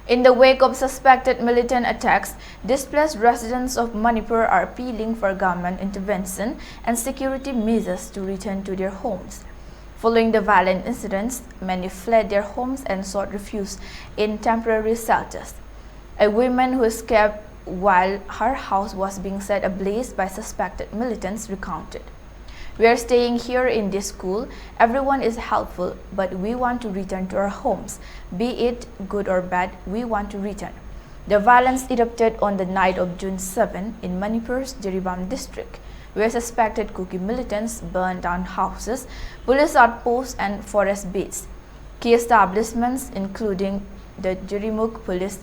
In the wake of suspected militant attacks, displaced residents of Manipur are appealing for government intervention and security measures to return to their homes. Following the violent incidents, many fled their homes and sought refuge in temporary shelters. A woman who escaped while her house was being set ablaze by suspected militants recounted, "We are staying here in this school. Everyone is helpful, but we want to return to our homes. Be it good or bad, we want to return." The violence erupted on the night of June 7 in Manipur's Jiribam district, where suspected Kuki militants burned down houses, police outposts, and forest beds. Key establishments, including the Jirimuk Police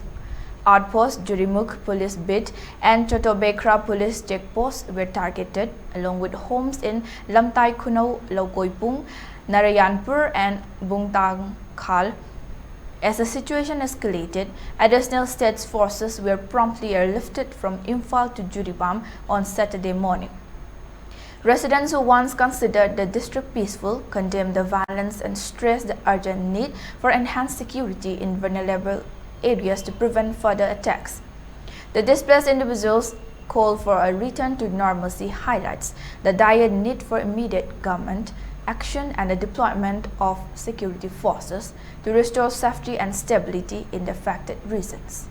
Outpost, Jirimuk Police Bid, and Chotobekra Police Checkpost were targeted, along with homes in Lamtai Khunau, Laukoipung, Narayanpur, and Bungtang Khal. As the situation escalated, additional state forces were promptly airlifted from Imphal to Jiribam on Saturday morning. Residents who once considered the district peaceful condemned the violence and stressed the urgent need for enhanced security in vulnerable areas to prevent further attacks. The displaced individuals' call for a return to normalcy highlights the dire need for immediate government action and the deployment of security forces to restore safety and stability in the affected regions.